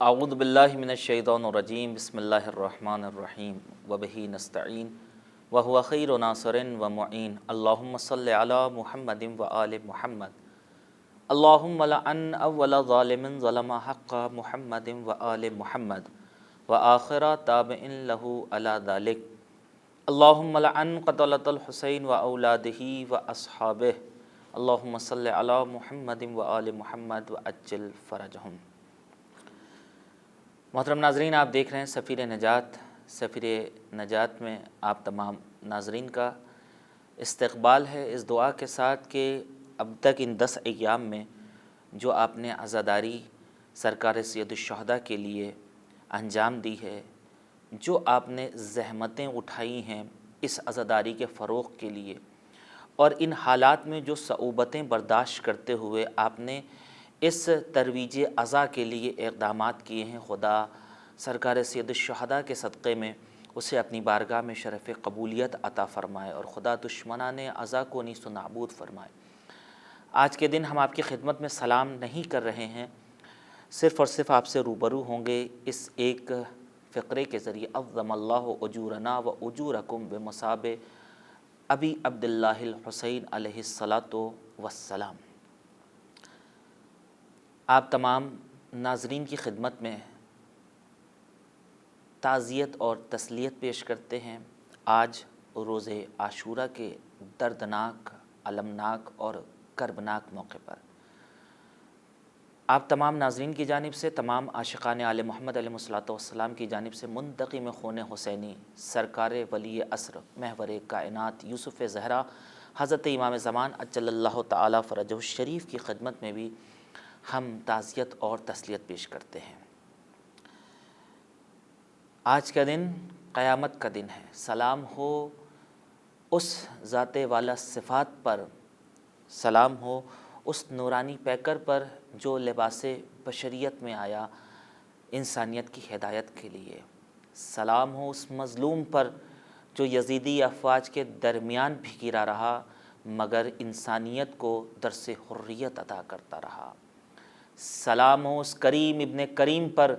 اعوذ باللہ من الشیطان الرجیم بسم اللہ الرحمن الرحیم وبہ نستعین وہو خیر ناصر ومعین اللہم صلی علی محمد وآل محمد اللہم لعن اول ظالم ظلم حق محمد وآل محمد وآخر تابع لہ علی ذلک اللہم لعن قتلۃ الحسین واولادہ واصحابہ اللہم صلی علی محمد وآل محمد وعجل فرجہم۔ محترم ناظرین، آپ دیکھ رہے ہیں سفیر نجات۔ سفیر نجات میں آپ تمام ناظرین کا استقبال ہے اس دعا کے ساتھ کہ اب تک ان 10 ایام میں جو آپ نے عزاداری سرکار سید الشہداء کے لیے انجام دی ہے، جو آپ نے زحمتیں اٹھائی ہیں اس عزاداری کے فروغ کے لیے، اور ان حالات میں جو صعوبتیں برداشت کرتے ہوئے آپ نے اس ترویج عزا کے لیے اقدامات کیے ہیں، خدا سرکار سید الشہداء کے صدقے میں اسے اپنی بارگاہ میں شرف قبولیت عطا فرمائے اور خدا دشمنان عزا کو نیست و نابود فرمائے۔ آج کے دن ہم آپ کی خدمت میں سلام نہیں کر رہے ہیں، صرف اور صرف آپ سے روبرو ہوں گے اس ایک فقرے کے ذریعے، عظم اللہ اجورنا و اجورکم بمثاب ابی عبداللہ الحسین علیہ السلام۔ آپ تمام ناظرین کی خدمت میں تعزیت اور تسلیت پیش کرتے ہیں آج روز عاشوراء کے دردناک، المناک اور کربناک موقع پر۔ آپ تمام ناظرین کی جانب سے، تمام عاشقان آل محمد علیہ السلام کی جانب سے منتقم خون حسینی سرکار ولی عصر محور کائنات یوسف زہرا حضرت امام زمان عجل اللہ تعالی فرجہ الشریف کی خدمت میں بھی ہم تعزیت اور تسلیت پیش کرتے ہیں۔ آج کا دن قیامت کا دن ہے۔ سلام ہو اس ذات والا صفات پر، سلام ہو اس نورانی پیکر پر جو لباس بشریت میں آیا انسانیت کی ہدایت کے لیے۔ سلام ہو اس مظلوم پر جو یزیدی افواج کے درمیان بھی گرا رہا مگر انسانیت کو درس حریت عطا کرتا رہا۔ سلام ہو اس کریم ابن کریم پر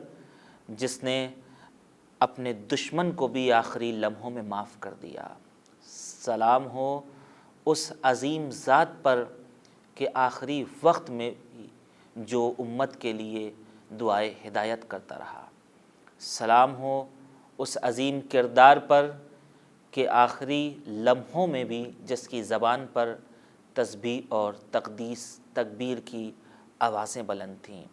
جس نے اپنے دشمن کو بھی آخری لمحوں میں معاف کر دیا۔ سلام ہو اس عظیم ذات پر کہ آخری وقت میں بھی جو امت کے لیے دعائے ہدایت کرتا رہا۔ سلام ہو اس عظیم کردار پر کہ آخری لمحوں میں بھی جس کی زبان پر تسبیح اور تقدیس تکبیر کی آوازیں بلند تھیں۔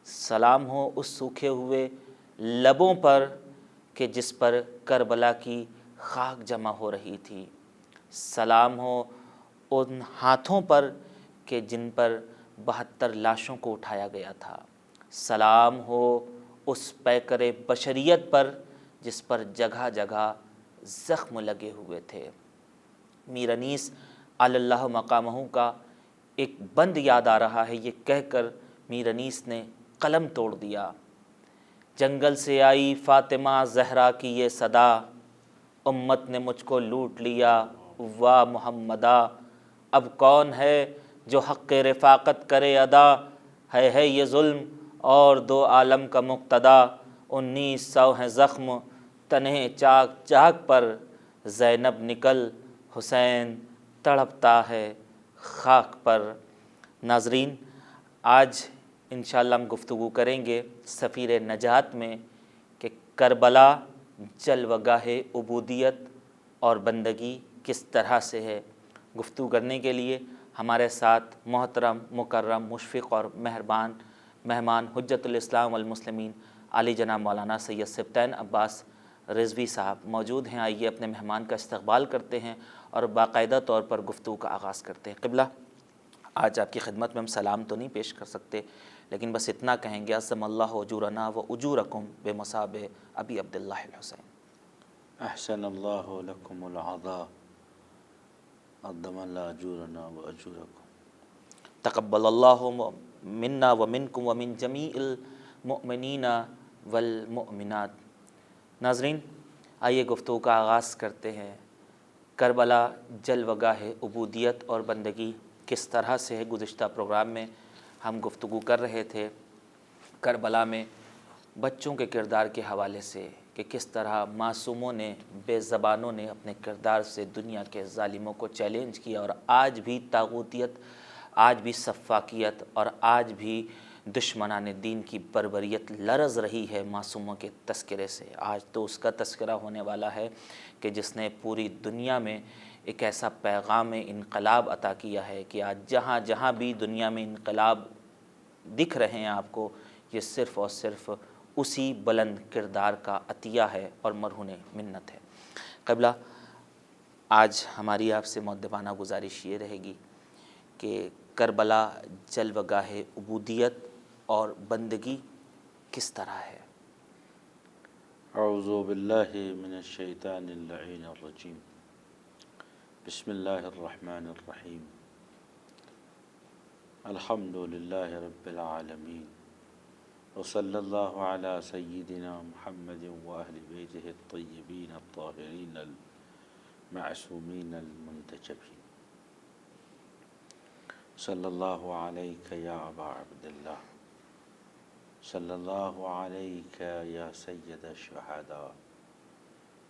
سلام ہو اس سوکھے ہوئے لبوں پر کہ جس پر کربلا کی خاک جمع ہو رہی تھی۔ سلام ہو ان ہاتھوں پر کہ جن پر 72 لاشوں کو اٹھایا گیا تھا۔ سلام ہو اس پیکر بشریت پر جس پر جگہ جگہ زخم لگے ہوئے تھے۔ میر انیس علی اللہ مقامہ کا ایک بند یاد آ رہا ہے، یہ کہہ کر میر انیس نے قلم توڑ دیا۔ جنگل سے آئی فاطمہ زہرا کی یہ صدا، امت نے مجھ کو لوٹ لیا واہ محمدا، اب کون ہے جو حق رفاقت کرے ادا، ہے یہ ظلم اور دو عالم کا مقتدا، 1900 ہیں زخم تنہ چاک چاک پر، زینب نکل حسین تڑپتا ہے خاک پر۔ ناظرین، آج انشاءاللہ ہم گفتگو کریں گے سفیر نجات میں کہ کربلا جلوگاہ عبودیت اور بندگی کس طرح سے ہے۔ گفتگو کرنے کے لیے ہمارے ساتھ محترم، مکرم، مشفق اور مہمان حجت الاسلام والمسلمین علی جناب مولانا سید سبطین عباس رضوی صاحب موجود ہیں۔ آئیے اپنے مہمان کا استقبال کرتے ہیں اور باقاعدہ طور پر گفتگو کا آغاز کرتے ہیں۔ قبلہ، آج آپ کی خدمت میں ہم سلام تو نہیں پیش کر سکتے، لیکن بس اتنا کہیں گے، عظم اللہ اجورنا و اجورکم بمثاب ابی عبداللہ الحسین۔ احسن اللہ لکم العطا، عظم اللہ اجورنا و اجورکم۔ تقبل اللہ منا و منکم و من جمیع المؤمنین والمؤمنات۔ ناظرین، آئیے گفتگو کا آغاز کرتے ہیں۔ کربلا جلوگاہ عبودیت اور بندگی کس طرح سے ہے۔ گزشتہ پروگرام میں ہم گفتگو کر رہے تھے کربلا میں بچوں کے کردار کے حوالے سے کہ کس طرح معصوموں نے، بے زبانوں نے اپنے کردار سے دنیا کے ظالموں کو چیلنج کیا، اور آج بھی طاغوتیت، آج بھی سفاکیت اور آج بھی دشمنان دین کی بربریت لرز رہی ہے معصوموں کے تذکرے سے۔ آج تو اس کا تذکرہ ہونے والا ہے کہ جس نے پوری دنیا میں ایک ایسا پیغام انقلاب عطا کیا ہے کہ آج جہاں جہاں بھی دنیا میں انقلاب دکھ رہے ہیں آپ کو، یہ صرف اور صرف اسی بلند کردار کا عطیہ ہے اور مرہون منت ہے۔ قبلہ، آج ہماری آپ سے مؤدبانہ گزارش یہ رہے گی کہ کربلا جلوگاہ عبودیت اور بندگی کس طرح ہے؟ اعوذ باللہ من الشیطان اللعین الرجیم، بسم اللہ الرحمن الرحیم، الحمد للہ رب العالمین، وصلی اللہ علی سیدنا محمد واہل بیتہ الطیبین الطاہرین المعصومین المنتجبین۔ صلی اللہ علیک یا ابا عبداللہ، صلی اللہ علیک یا سید الشہداء،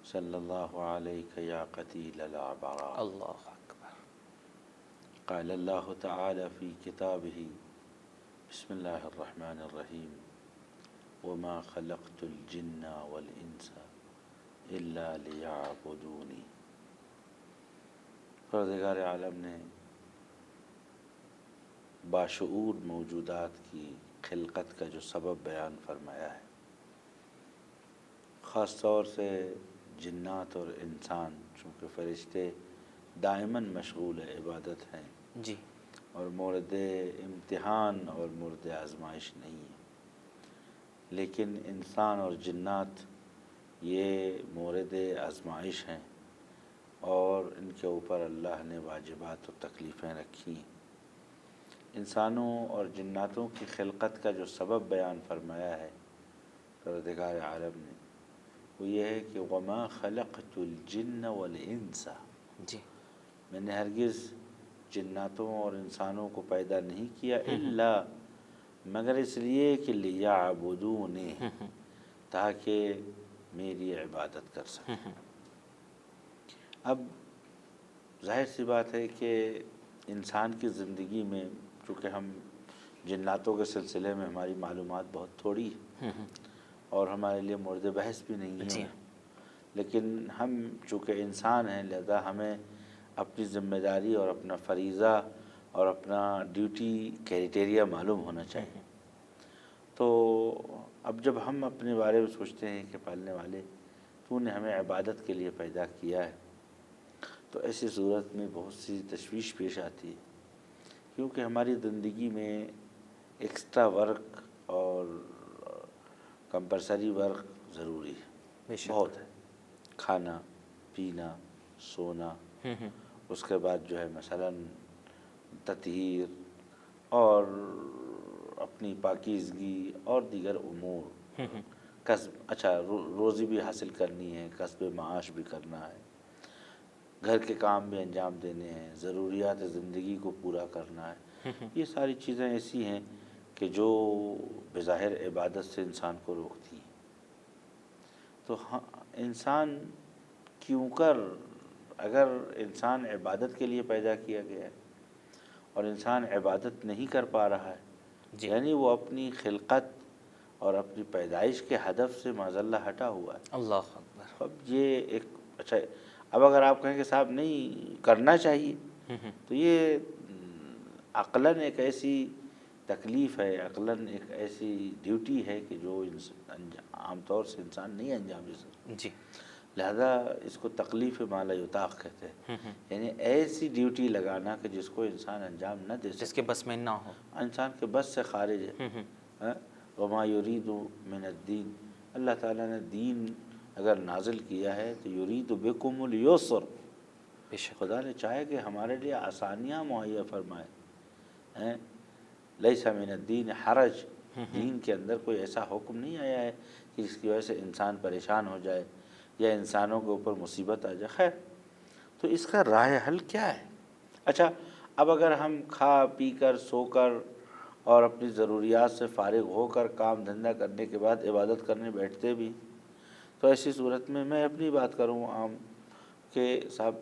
صلی اللہ علیک یا قتیل الابرار۔ اللہ اکبر۔ قال اللہ تعالی فی کتابہ، بسم اللہ الرحمن الرحیم، وما خلقت الجن والانس الا لیعبدونی۔ پروردگار عالم نے باشعور موجودات کی خلقت کا جو سبب بیان فرمایا ہے، خاص طور سے جنات اور انسان، چونکہ فرشتے دائماً مشغول عبادت ہیں جی، اور مورد امتحان اور مورد آزمائش نہیں ہے، لیکن انسان اور جنات یہ مورد آزمائش ہیں اور ان کے اوپر اللہ نے واجبات و تکلیفیں رکھی ہیں۔ انسانوں اور جناتوں کی خلقت کا جو سبب بیان فرمایا ہے پروردگار عالم نے، وہ یہ ہے کہ وما خلقت الجن والانس، جی، میں نے ہرگز جناتوں اور انسانوں کو پیدا نہیں کیا الا مگر اس لیے کہ لیعبدونی، تاکہ میری عبادت کر سکیں۔ اب ظاہر سی بات ہے کہ انسان کی زندگی میں، چونکہ ہم جناتوں کے سلسلے میں ہماری معلومات بہت تھوڑی ہے اور ہمارے لیے مورد بحث بھی نہیں جی، ہے، لیکن ہم چونکہ انسان ہیں لہذا ہمیں اپنی ذمہ داری اور اپنا فریضہ اور اپنا ڈیوٹی کریٹیریا معلوم ہونا چاہیے۔ تو اب جب ہم اپنے بارے میں سوچتے ہیں کہ پالنے والے تو نے ہمیں عبادت کے لیے پیدا کیا ہے، تو ایسی صورت میں بہت سی تشویش پیش آتی ہے، کیونکہ ہماری زندگی میں ایکسٹرا ورک اور کمپلسری ورک ضروری ہے، بہت ہے۔ کھانا، پینا، سونا، اس کے بعد جو ہے مثلاً تطہیر اور اپنی پاکیزگی اور دیگر امور، کسب، اچھا روزی بھی حاصل کرنی ہے، کسب معاش بھی کرنا ہے، گھر کے کام بھی انجام دینے ہیں، ضروریات زندگی کو پورا کرنا ہے۔ یہ ساری چیزیں ایسی ہیں کہ جو بظاہر عبادت سے انسان کو روکتی ہیں۔ تو انسان کیوں کر، اگر انسان عبادت کے لیے پیدا کیا گیا ہے اور انسان عبادت نہیں کر پا رہا ہے، یعنی وہ اپنی خلقت اور اپنی پیدائش کے ہدف سے معاذ اللہ ہٹا ہوا ہے۔ اللہ اکبر۔ اب یہ ایک اچھا، اب اگر آپ کہیں کہ صاحب نہیں کرنا چاہیے، تو یہ عقلاً ایک ایسی تکلیف ہے، عقلاً ایک ایسی ڈیوٹی ہے کہ جو عام طور سے انسان نہیں انجام دے سکتا، جی، لہذا اس کو تکلیف ما لا یطاق کہتے ہیں، یعنی ایسی ڈیوٹی لگانا کہ جس کو انسان انجام نہ دے سکے، جس کے بس میں نہ ہو، انسان کے بس سے خارج ہے۔ وما یرید من الدین، اللہ تعالیٰ نے دین اگر نازل کیا ہے تو یرید بکم الیسر، بے شک، خدا نے چاہے کہ ہمارے لیے آسانیاں مہیا فرمائے۔ لیس من الدین حرج، دین کے اندر کوئی ایسا حکم نہیں آیا ہے کہ جس کی وجہ سے انسان پریشان ہو جائے یا انسانوں کے اوپر مصیبت آ جائے۔ خیر، تو اس کا راہ حل کیا ہے؟ اچھا، اب اگر ہم کھا پی کر سو کر اور اپنی ضروریات سے فارغ ہو کر کام دھندہ کرنے کے بعد عبادت کرنے بیٹھتے بھی. تو ایسی صورت میں اپنی بات کروں عام کہ صاحب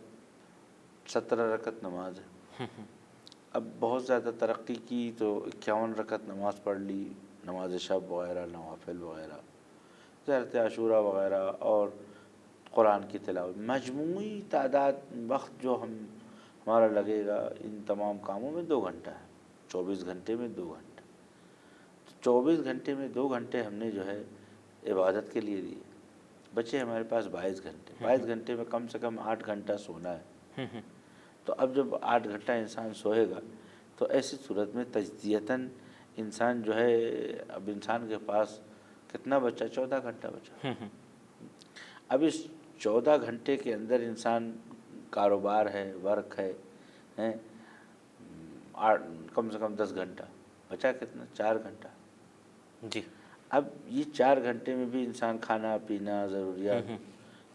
17 رکعت نماز ہے. اب بہت زیادہ ترقی کی تو 51 رکعت نماز پڑھ لی، نماز شب وغیرہ، نوافل وغیرہ، زیارت عاشورہ وغیرہ اور قرآن کی تلاوت. مجموعی تعداد وقت جو ہمارا لگے گا ان تمام کاموں میں 2 گھنٹہ ہے. 24 گھنٹے میں 2 گھنٹے. 24 گھنٹے میں 2 گھنٹے ہم نے جو ہے عبادت کے لیے دیے. بچے ہمارے پاس 22 گھنٹے. 22 گھنٹے میں کم سے کم 8 گھنٹہ سونا ہے. تو اب جب 8 گھنٹہ انسان سوئے گا تو ایسی صورت میں تجزیتاً انسان جو ہے، اب انسان کے پاس کتنا بچا؟ 14 گھنٹہ بچا. اب اس 14 گھنٹے کے اندر انسان کاروبار ہے، ورک ہے، کم سے کم 10 گھنٹہ بچا. کتنا؟ 4 گھنٹہ. جی. اب یہ 4 گھنٹے میں بھی انسان کھانا پینا ضروریات.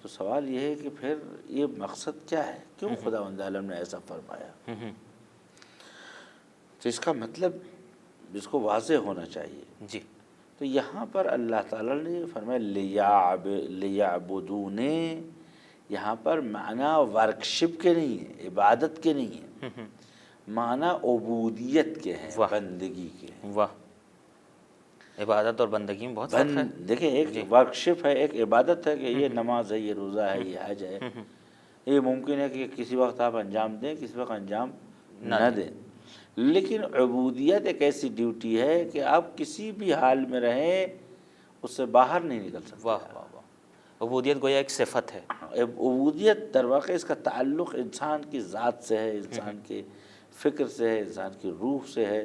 تو سوال یہ ہے کہ پھر یہ مقصد کیا ہے؟ کیوں خداوند عالم نے ایسا فرمایا؟ تو اس کا مطلب اس کو واضح ہونا چاہیے. جی. تو یہاں پر اللہ تعالیٰ نے فرمایا لیعبدون. یہاں پر معنی ورکشپ کے نہیں ہے، عبادت کے نہیں ہے، معنی عبودیت کے ہیں، بندگی کے ہیں. واہ. عبادت اور بندگی میں بہت فرق ہے. دیکھیں ایک ورکشپ ہے، ایک عبادت ہے کہ یہ نماز ہے، یہ روزہ ہے، یہ حج ہے. یہ ممکن ہے کہ کسی وقت آپ انجام دیں، کسی وقت انجام نہ دیں. لیکن عبودیت ایک ایسی ڈیوٹی ہے کہ آپ کسی بھی حال میں رہیں اس سے باہر نہیں نکل سکتے. واہ واہ واہ. عبودیت گویا ایک صفت ہے. عبودیت در واقع اس کا تعلق انسان کی ذات سے ہے، انسان کے فکر سے ہے، انسان کی روح سے ہے.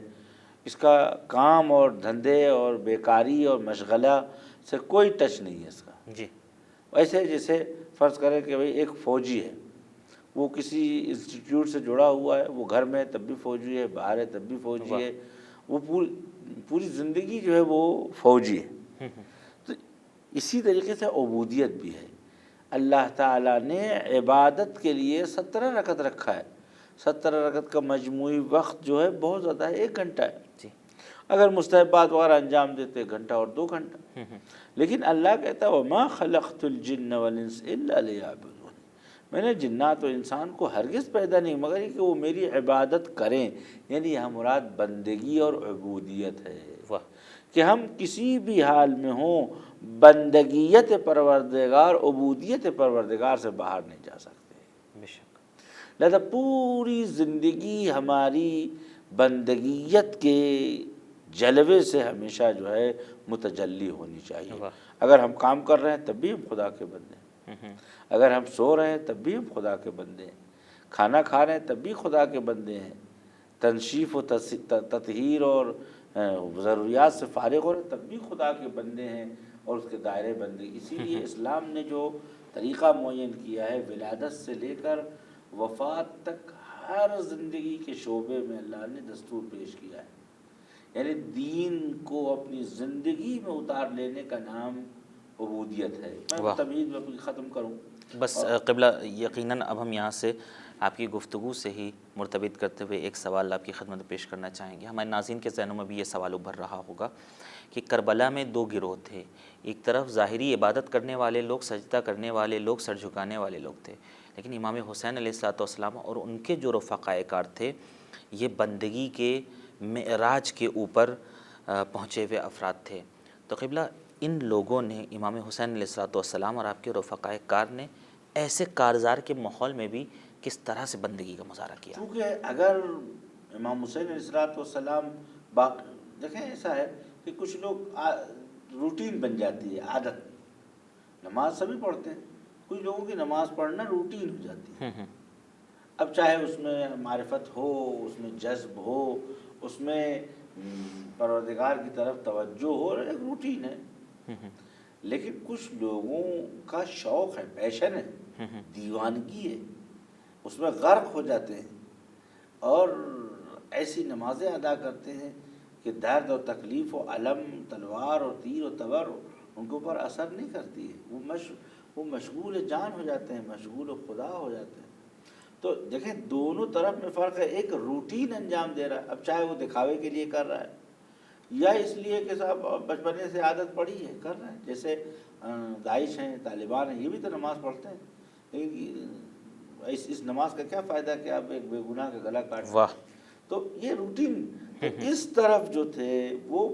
اس کا کام اور دھندے اور بیکاری اور مشغلہ سے کوئی ٹچ نہیں ہے اس کا. جی. ایسے جیسے فرض کریں کہ بھئی ایک فوجی ہے، وہ کسی انسٹیٹیوٹ سے جڑا ہوا ہے، وہ گھر میں تب بھی فوجی ہے، باہر ہے تب بھی فوجی ہے، وہ پوری زندگی جو ہے وہ فوجی ہے. تو اسی طریقے سے عبودیت بھی ہے. اللہ تعالیٰ نے عبادت کے لیے 17 رکعت رکھا ہے. 17 رکعت کا مجموعی وقت جو ہے بہت زیادہ ہے، 1 گھنٹہ ہے. جی. اگر مستحبات وغیرہ انجام دیتے 1 گھنٹہ اور 2 گھنٹہ. لیکن اللہ کہتا ہے وَمَا خَلَقْتُ الْجِنَّ وَالْإِنسَ إِلَّا لِيَعْبُدُونِ. میں نے جنات و انسان کو ہرگز پیدا نہیں مگر یہ کہ وہ میری عبادت کریں. یعنی یہاں مراد بندگی اور عبودیت ہے کہ ہم کسی بھی حال میں ہوں بندگیت پروردگار، عبودیت پروردگار سے باہر نہیں جا سکتے. بے شک. لہذا پوری زندگی ہماری بندگیت کے جلوے سے ہمیشہ جو ہے متجلی ہونی چاہیے. اگر ہم کام کر رہے ہیں تب بھی ہم خدا کے بندے ہیں، اگر ہم سو رہے ہیں تب بھی ہم خدا کے بندے ہیں، کھانا کھا رہے ہیں تب بھی خدا کے بندے ہیں، تنشیف و تطہیر اور ضروریات سے فارغ ہو رہے ہیں تب بھی خدا کے بندے ہیں اور اس کے دائرے بندے. اسی لیے اسلام نے جو طریقہ معین کیا ہے ولادت سے لے کر وفات تک ہر زندگی کے شعبے میں اللہ نے دستور پیش کیا ہے. یعنی دین کو اپنی زندگی میں اتار لینے کا نام عبودیت ہے. میں تمہید میں ختم کروں بس قبلہ. یقیناً اب ہم یہاں سے آپ کی گفتگو سے ہی مرتبط کرتے ہوئے ایک سوال آپ کی خدمت میں پیش کرنا چاہیں گے. ہمارے ناظرین کے ذہنوں میں بھی یہ سوال ابھر رہا ہوگا کہ کربلا میں 2 گروہ تھے. ایک طرف ظاہری عبادت کرنے والے لوگ، سجدہ کرنے والے لوگ، سر جھکانے والے لوگ تھے، لیکن امام حسین علیہ الصلوۃ والسلام اور ان کے جو رفقائے کار تھے یہ بندگی کے معراج کے اوپر پہنچے ہوئے افراد تھے. تو قبلہ ان لوگوں نے امام حسین علیہ الصلوۃ والسلام اور آپ کے رفقائے کار نے ایسے کارزار کے ماحول میں بھی کس طرح سے بندگی کا مظاہرہ کیا؟ کیونکہ اگر امام حسین علیہ الصلوۃ والسلام دیکھیں ایسا ہے کہ کچھ لوگ روٹین بن جاتی ہے، عادت. نماز سبھی پڑھتے ہیں، کچھ لوگوں کی نماز پڑھنا روٹین ہو جاتی ہے. اب چاہے اس میں معرفت ہو، اس میں جذب ہو، اس میں پروردگار کی طرف توجہ ہو، ایک روٹین ہے. لیکن کچھ لوگوں کا شوق ہے، پیشن ہے، دیوانگی ہے، اس میں غرق ہو جاتے ہیں اور ایسی نمازیں ادا کرتے ہیں کہ درد و تکلیف و علم، تلوار اور تیر و تبر ان کے اوپر اثر نہیں کرتی ہے. وہ مشغول جان ہو جاتے ہیں، مشغول خدا ہو جاتے ہیں. تو دیکھیں دونوں طرف میں فرق ہے. ایک روٹین انجام دے رہا ہے، اب چاہے وہ دکھاوے کے لیے کر رہا ہے، یا اس لیے کہ صاحب بچپنے سے عادت پڑی ہے کر رہے ہیں. جیسے داعش ہیں، طالبان ہیں، یہ بھی تو نماز پڑھتے ہیں، لیکن اس نماز کا کیا فائدہ کہ آپ ایک بے گناہ کا گلا کاٹ رہے واہ. ہیں. تو یہ روٹین، تو اس طرف جو تھے وہ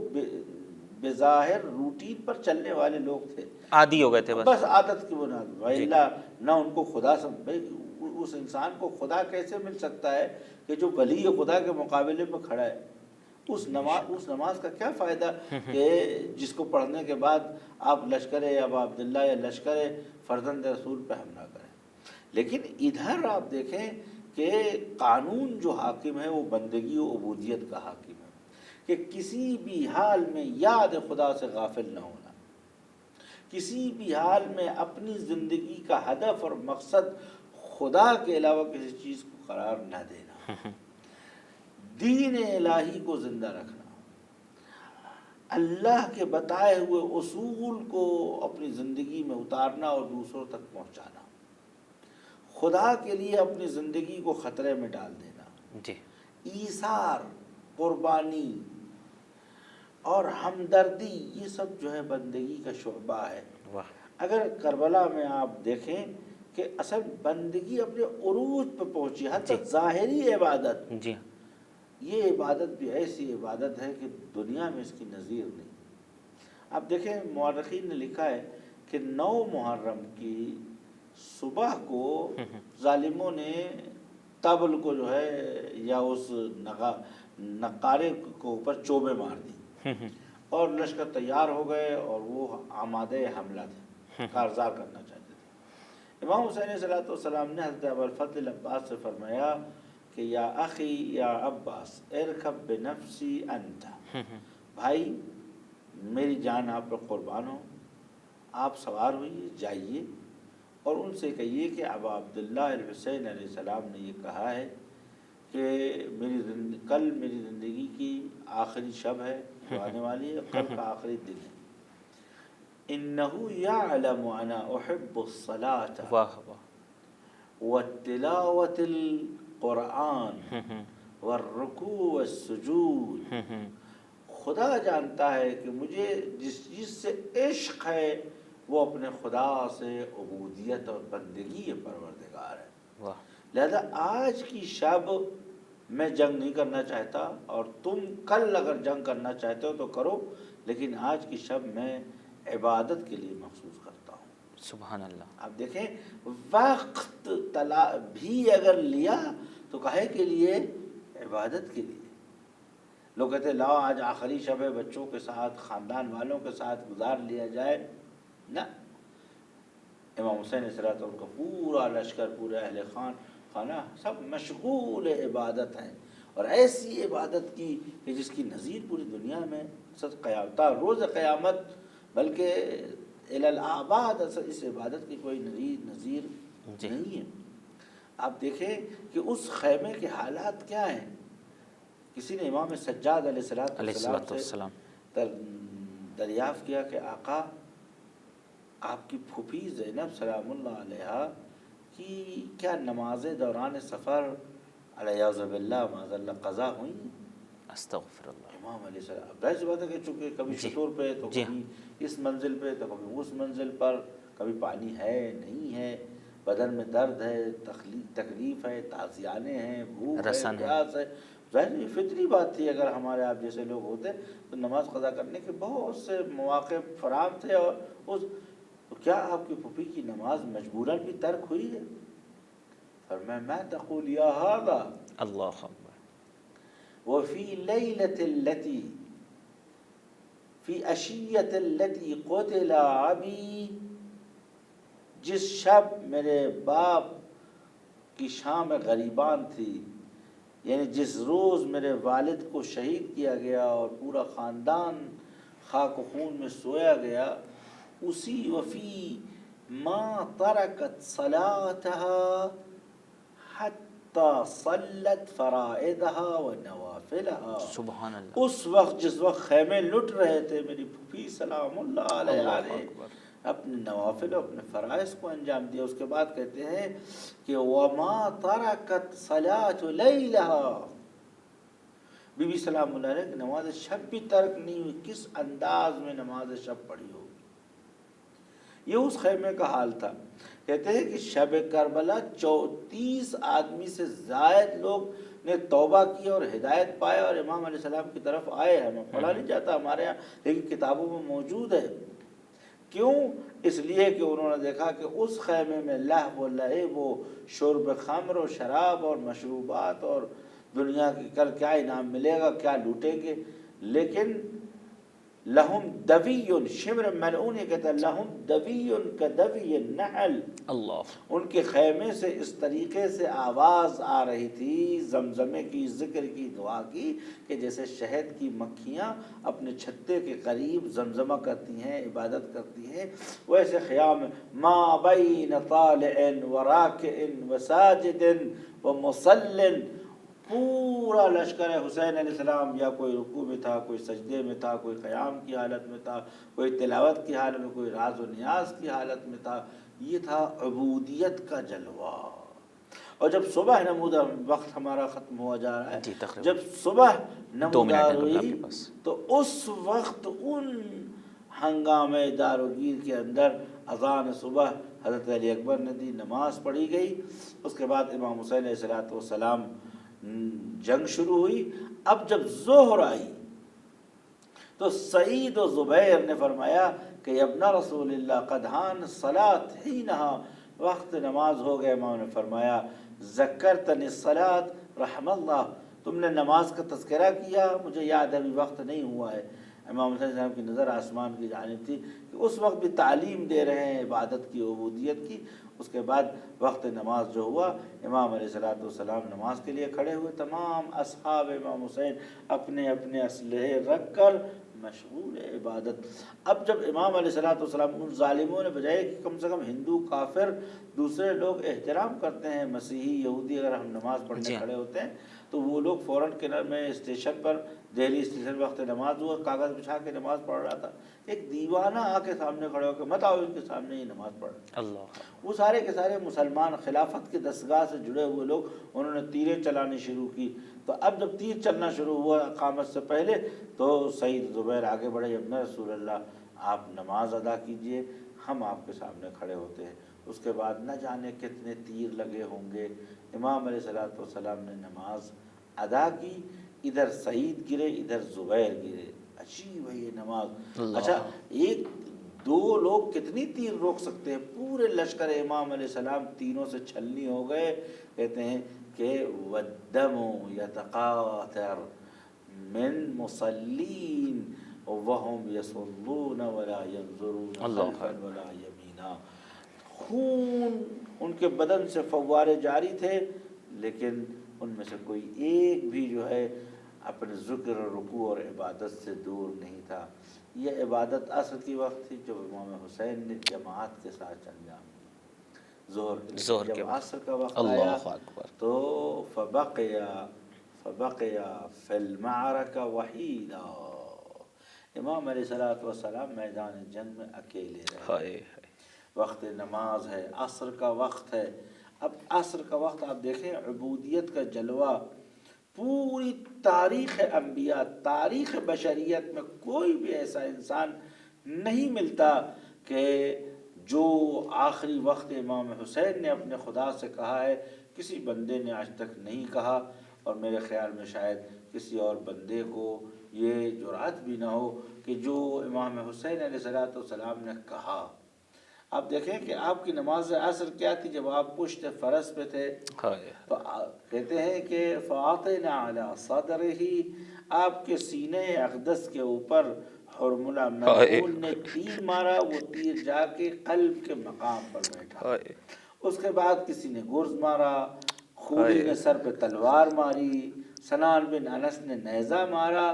بظاہر روٹین پر چلنے والے لوگ تھے، عادی ہو گئے تھے بس عادت کی بنیاد پر. جی. الا نہ ان کو خدا اس انسان کو خدا کیسے مل سکتا ہے کہ جو ولی خدا کے مقابلے میں کھڑا ہے. اس نماز کا کیا فائدہ کہ جس کو پڑھنے کے بعد آپ لشکر ابا عبداللہ یا لشکر فرزند رسول پہ حملہ کریں. لیکن ادھر آپ دیکھیں کہ قانون جو حاکم ہے وہ بندگی و عبودیت کا حاکم ہے، کہ کسی بھی حال میں یاد خدا سے غافل نہ ہونا، کسی بھی حال میں اپنی زندگی کا ہدف اور مقصد خدا کے علاوہ کسی چیز کو قرار نہ دینا، دین الہی کو زندہ رکھنا، اللہ کے بتائے ہوئے اصول کو اپنی زندگی میں اتارنا اور دوسروں تک پہنچانا، خدا کے لیے اپنی زندگی کو خطرے میں ڈال دینا. جی. ایثار، قربانی اور ہمدردی، یہ سب جو ہے بندگی کا شعبہ ہے. واہ. اگر کربلا میں آپ دیکھیں کہ اصل بندگی اپنے عروج پہ پہنچی، حتی ظاہری عبادت، جی. یہ عبادت بھی ایسی عبادت ہے کہ دنیا میں اس کی نظیر نہیں. آپ دیکھیں مورخین نے لکھا ہے کہ 9 محرم کی صبح کو ظالموں نے طبل کو جو ہے یا اس نقارے کو اوپر چوبے مار دی اور لشکر تیار ہو گئے اور وہ آمادہ حملہ تھے، کارزار کرنا چاہتے تھے. امام حسین علیہ السلام نے حضرت ابوالفضل عباس سے فرمایا کہ یا اخی یا عباس ارکب بنفسی انت، بھائی میری جان آپ پر قربان ہو، آپ سوار ہوئیے جائیے اور ان سے کہیے کہ ابا عبداللہ الحسین علیہ السلام نے یہ کہا ہے کہ کل میری زندگی کی آخری شب ہے جو آنے والی ہے، کل کا آخری دن ہے. انہو یعلم انا احب الصلاة واہ واہ. وتلاوت القرآن والرکوع والسجود. خدا جانتا ہے کہ مجھے جس چیز سے عشق ہے وہ اپنے خدا سے عبودیت اور بندگی پروردگار ہے. واہ. لہذا آج کی شب میں جنگ نہیں کرنا چاہتا، اور تم کل اگر جنگ کرنا چاہتے ہو تو کرو، لیکن آج کی شب میں عبادت کے لیے مخصوص کرتا ہوں. سبحان اللہ. آپ دیکھیں وقت بھی اگر لیا تو کہے کے لیے، عبادت کے لیے. لوگ کہتے ہیں لاؤ آج آخری شب ہے، بچوں کے ساتھ خاندان والوں کے ساتھ گزار لیا جائے. نہ، امام حسین علیہ السلام کا پورا لشکر، پورے اہل خانہ سب مشغول عبادت ہیں، اور ایسی عبادت کی کہ جس کی نظیر پوری دنیا میں روز قیامت بلکہ الالآباد اس عبادت کی کوئی نظیر نہیں ہے. آپ دیکھیں کہ اس خیمے کے حالات کیا ہیں. کسی نے امام سجاد علیہ السلام سے دریافت کیا کہ آقا آپ کی پھوپھی زینب سلام اللہ علیہا کی کیا نمازیں دوران سفر علیہ باللہ معاذ اللہ قضا ہوئی؟ استغفر اللہ. امام علیہ السلام ظاہر سی بات ہے کہ چونکہ کبھی شطور پہ تو جی. کبھی اس منزل پہ تو کبھی اس منزل پر، کبھی پانی ہے نہیں ہے، بدن میں درد ہے، تکلیف ہے، تعزیانے ہیں، بھوک ہے، پیاس ہے. ظاہر یہ فطری بات تھی. اگر ہمارے آپ جیسے لوگ ہوتے تو نماز قضا کرنے کے بہت سے مواقع فراہم تھے. اور تو کیا آپ کی پھوپھی کی نماز مجبوراً بھی ترک ہوئی ہے؟ فرمایا ما تقول یا ھذا، اللہ اکبر. وفی لیلۃ التی فی عشیۃ التی قتل ابی، جس شب میرے باپ کی شام غریبان تھی، یعنی جس روز میرے والد کو شہید کیا گیا اور پورا خاندان خاک و خون میں سویا گیا، اسی وفی ما ترکت صلاتها حتی صلت فرائضها و نوافلها. سبحان اللہ. اس وقت جس وقت خیمے لٹ رہے تھے، میری پھوپھی سلام اللہ علیہ نے اپنے نوافل و اپنے فرائض کو انجام دیا. اس کے بعد کہتے ہیں کہ وما ترکت صلاة لیلها، بی بی سلام اللہ علیہ کی نماز شب بھی ترک نہیں ہوئی، کس انداز میں نماز شب پڑھی ہوگی. یہ اس خیمے کا حال تھا. کہتے ہیں کہ شب کربلا 34 آدمی سے زائد لوگ نے توبہ کی اور ہدایت پایا اور امام علیہ السلام کی طرف آئے. ہمیں پڑھا نہیں جاتا ہمارے یہاں، لیکن کتابوں میں موجود ہے. کیوں؟ اس لیے کہ انہوں نے دیکھا کہ اس خیمے میں لہو و لعب و شرب خمر و شراب اور مشروبات اور دنیا کی کل کیا انعام ملے گا، کیا لوٹیں گے. لیکن لہم دوی، شمر ملعون یہ کہتا ہے لہم دوی کدوی النحل، اللہ، ان کے خیمے سے اس طریقے سے آواز آ رہی تھی زمزمے کی، ذکر کی، دعا کی، کہ جیسے شہد کی مکھیاں اپنے چھتے کے قریب زمزمہ کرتی ہیں، عبادت کرتی ہیں، ویسے خیام ما بین طالع و راکع و ساجد و مصل، پورا لشکر حسین علیہ السلام یا کوئی رکوع میں تھا، کوئی سجدے میں تھا، کوئی قیام کی حالت میں تھا، کوئی تلاوت کی حالت میں، کوئی راز و نیاز کی حالت میں تھا. یہ تھا عبودیت کا جلوہ. اور جب صبح نمودار، وقت ہمارا ختم ہوا جا رہا ہے، جی تقریباً جب صبح 2 منٹ نمودار ہے آپ ہوئی کے پاس. تو اس وقت ان ہنگامے دار و گیر کے اندر اذان صبح حضرت علی اکبر نے دی، نماز پڑھی گئی. اس کے بعد امام حسین علیہ السلام جنگ شروع ہوئی. اب جب ظہر آئی تو سعید و زبیر نے فرمایا کہ ابن رسول اللہ قد حان الصلاۃ حینہا، وقت نماز ہو گئے. امام نے فرمایا ذکرتنی الصلاۃ رحم اللہ، تم نے نماز کا تذکرہ کیا، مجھے یاد ہے ابھی وقت نہیں ہوا ہے. امام حسین صاحب کی نظر آسمان کی جانب تھی کہ اس وقت بھی تعلیم دے رہے ہیں عبادت کی، عبودیت کی. اس کے بعد وقت نماز جو ہوا، امام علیہ السلام نماز کے لیے کھڑے ہوئے. تمام اصحاب امام حسین اپنے اپنے اسلحے رکھ کر مشغول عبادت. اب جب امام علیہ السلام، ان ظالموں نے بجائے کہ کم سے کم ہندو کافر دوسرے لوگ احترام کرتے ہیں، مسیحی یہودی، اگر ہم نماز پڑھنے کھڑے ہوتے ہیں تو وہ لوگ فوراً کنار میں اسٹیشن پر، دہلی اسٹیشن وقت نماز ہوا، کاغذ بچھا کے نماز پڑھ رہا تھا. ایک دیوانہ آ کے سامنے کھڑے ہو کے مت آؤ ان کے سامنے یہ نماز پڑھ. اللہ، وہ سارے کے سارے مسلمان خلافت کی دستگاہ سے جڑے ہوئے لوگ، انہوں نے تیریں چلانی شروع کی. تو اب جب تیر چلنا شروع ہوا اقامت سے پہلے تو سعید زبیر آگے بڑھے، ابن رسول اللہ آپ نماز ادا کیجئے، ہم آپ کے سامنے کھڑے ہوتے ہیں. اس کے بعد نہ جانے کتنے تیر لگے ہوں گے. امام علیہ السلام نے نماز ادا کی، ادھر سعید گرے ادھر زبیر گرے. عجیب ہے یہ نماز. اچھا، ایک دو لوگ کتنی تیر روک سکتے ہیں؟ پورے لشکر امام علیہ السلام تینوں سے چھلنی ہو گئے. کہتے ہیں کہ والدم یتقاطر من مصلین وهم یصلون ولا ينظرون خلفا ولا یمینا. خون ان کے بدن سے فوارے جاری تھے، لیکن ان میں سے کوئی ایک بھی جو ہے اپنے ذکر اور رکوع اور عبادت سے دور نہیں تھا. یہ عبادت عصر کی وقت تھی جو امام حسین نے جماعت کے ساتھ انجام دی. ظہر کے جب عصر کا وقت آیا تو فبقیا فی المعرکہ وحیدا، امام علیہ السلام میدان جنگ میں اکیلے رہے. وقت نماز ہے، عصر کا وقت ہے. اب عصر کا وقت آپ دیکھیں، عبودیت کا جلوہ. پوری تاریخ انبیاء، تاریخ بشریت میں کوئی بھی ایسا انسان نہیں ملتا کہ جو آخری وقت امام حسین نے اپنے خدا سے کہا ہے، کسی بندے نے آج تک نہیں کہا. اور میرے خیال میں شاید کسی اور بندے کو یہ جرأت بھی نہ ہو کہ جو امام حسین علیہ السلام نے کہا. آپ دیکھیں کہ آپ کی نماز عصر کیا تھی جب آپ پشت فرس پہ تھے. تو کہتے ہیں کہ فَعَطِنَا عَلَى صَدْرِهِ، آپ کے سینے اقدس کے اوپر حرملہ ملعون نے تیر مارا. وہ تیر جا کے قلب کے مقام پر بیٹھا. اس کے بعد کسی نے گرز مارا، خولی نے سر پہ تلوار ماری، سنان بن انس نے نیزہ مارا.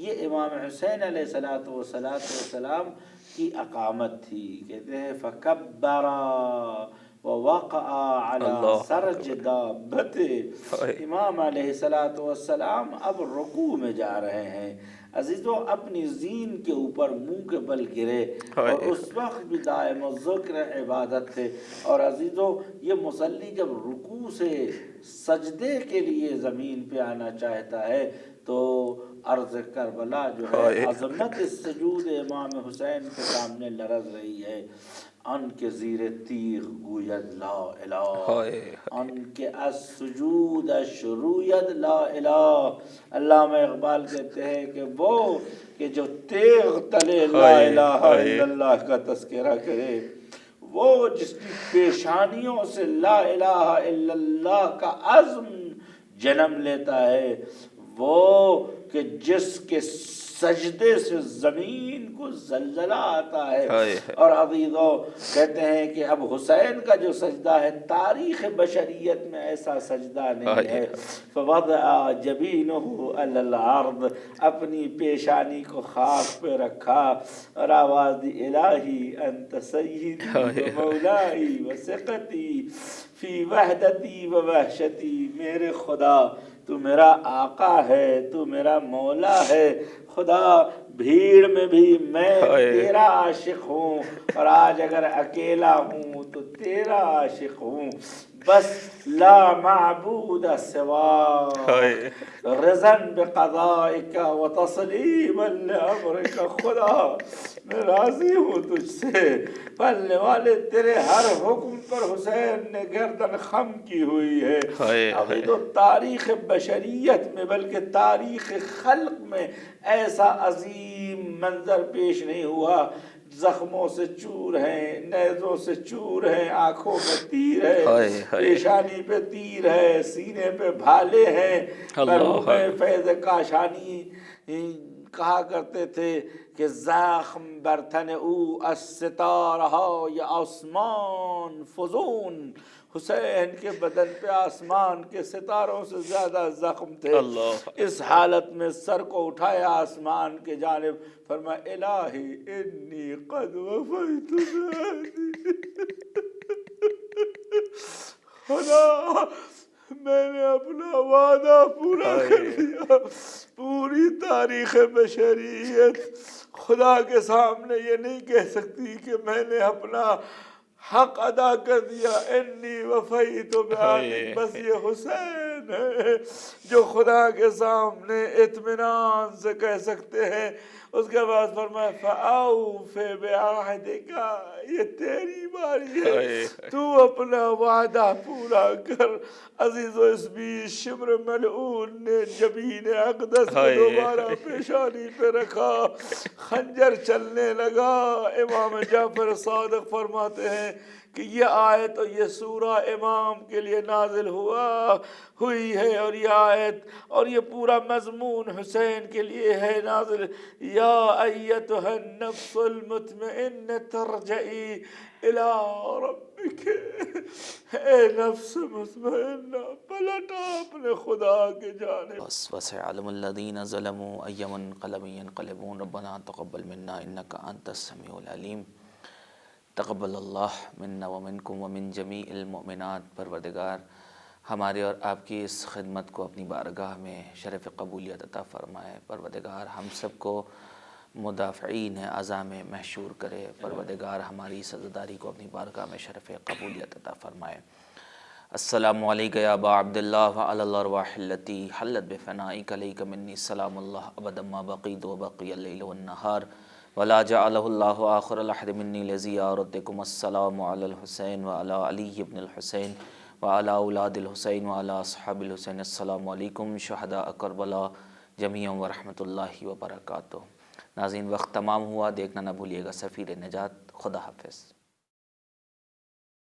یہ امام حسین علیہ السلام کی اقامت تھی. کہتے ہیں فَكَبَّرَا ووقع على اللہ سرج اکبر۔ دابته۔ امام علیہ الصلوۃ والسلام اب رکوع میں جا رہے ہیں، عزیزوں اپنی زین کے اوپر منہ کے بل گرے، اور اس وقت بھی دائم الذکر عبادت تھے۔ اور عزیزوں یہ مصلی جب رکوع سے سجدے کے لیے زمین پہ آنا چاہتا ہے تو عرض کربلا جو ہے عظمت سجود امام حسین کے سامنے لرز رہی ہے۔ ان کے زیر تیغ گوید لا الہ، ان کے السجود اشروید لا الہ۔ علامہ اقبال کہتے ہیں کہ وہ کہ جو تیغ تلے لا الہ الا اللہ کا تذکرہ کرے، وہ جس کی پیشانیوں سے لا الہ الا اللہ کا عزم جنم لیتا ہے، وہ کہ جس کے سجدے سے زمین کو زلزلہ آتا ہے۔ اور عزیزو کہتے ہیں کہ اب حسین کا جو سجدہ ہے تاریخ بشریت میں ایسا سجدہ نہیں ہے۔ فوضع جبینہ علی الارض، اپنی پیشانی کو خاک پہ رکھا اور آواز دی الہی انت سیدی و مولائی و ثقتی فی وحدتی و وحشتی، میرے خدا تو میرا آقا ہے، تو میرا مولا ہے، خدا بھیڑ میں بھی میں تیرا عاشق ہوں، اور آج اگر اکیلا ہوں تو تیرا عاشق ہوں، بس لا معبود سواک رضا بقضائک و تسلیما لامرک، خدا میں راضی ہوں تجھ سے، پلنے والے تیرے ہر حکم پر حسین نے گردن خم کی ہوئی ہے۔ ابھی تو تاریخ بشریت میں بلکہ تاریخ خلق میں ایسا عظیم منظر پیش نہیں ہوا۔ زخموں سے چور ہیں، نیزوں سے چور ہیں، آنکھوں میں تیر ہے، پیشانی پہ تیر ہے، سینے پہ بھالے ہیں۔ مرحوم فیض کاشانی کہا کرتے تھے کہ زخم برتن او از ستارہا یا آسمان فزون، حسین کے بدن پہ آسمان کے ستاروں سے زیادہ زخم تھے۔ اس حالت میں سر کو اٹھایا آسمان کے جانب، فرمایا الہی انی قد وفیت بعہدی، خدا میں نے اپنا وعدہ پورا کر دیا۔ پوری تاریخ بشریت خدا کے سامنے یہ نہیں کہہ سکتی کہ میں نے اپنا حق ادا کر دیا، انی وفیت بعہدی، بس یہ حسین ہے جو خدا کے سامنے اطمینان سے کہہ سکتے ہیں۔ اس کے بعد فرمایا فَأَوْفِ بِعَہْدِكَ، یہ تیری باری ہے، تو اپنا وعدہ پورا کر۔ عزیزو اس بیچ شمر ملعون نے جبین اقدس کو دوبارہ پیشانی پہ رکھا، خنجر چلنے لگا۔ امام جعفر صادق فرماتے ہیں کہ یہ آیت اور یہ سورہ امام کے لیے نازل ہوئی ہے، اور یہ آیت اور یہ پورا مضمون حسین کے لیے ہے نازل۔ یا ایتھا النفس المطمئنۃ ارجعی الی ربک، اے نفس مطمئنہ پلٹا اپنے خدا کے جانب۔ وسيعلم الذين ظلموا أي منقلب ينقلبون ربنا تقبل منا إنك أنت السميع العليم تقبل اللہ منا ومنکم ومن جمیع المؤمنات۔ پروردگار ہمارے اور آپ کی اس خدمت کو اپنی بارگاہ میں شرف قبولیت عطا فرمائے۔ پروردگار ہم سب کو مدافعین اعضاء میں محشور کرے۔ پروردگار ہماری سزاداری کو اپنی بارگاہ میں شرف قبولیت عطا فرمائے۔ السلام علیکم یا ابا عبداللہ وعلی الارواح التی حلت بفنائک علیک منی سلام اللہ ابدا ما بقیت وبقی اللیل والنہار ولا جعلہ اللہ آخر العہد منی لزیارتکم۔ السلام علی الحسین وعلی علی بن الحسین وعلی اولاد الحسین وعلی اصحاب الحسین۔ السلام علیکم شہداء کربلا جمیعا ورحمۃ اللہ وبرکاتہ۔ ناظرین وقت تمام ہوا، دیکھنا نہ بھولیے گا سفیر نجات۔ خدا حافظ۔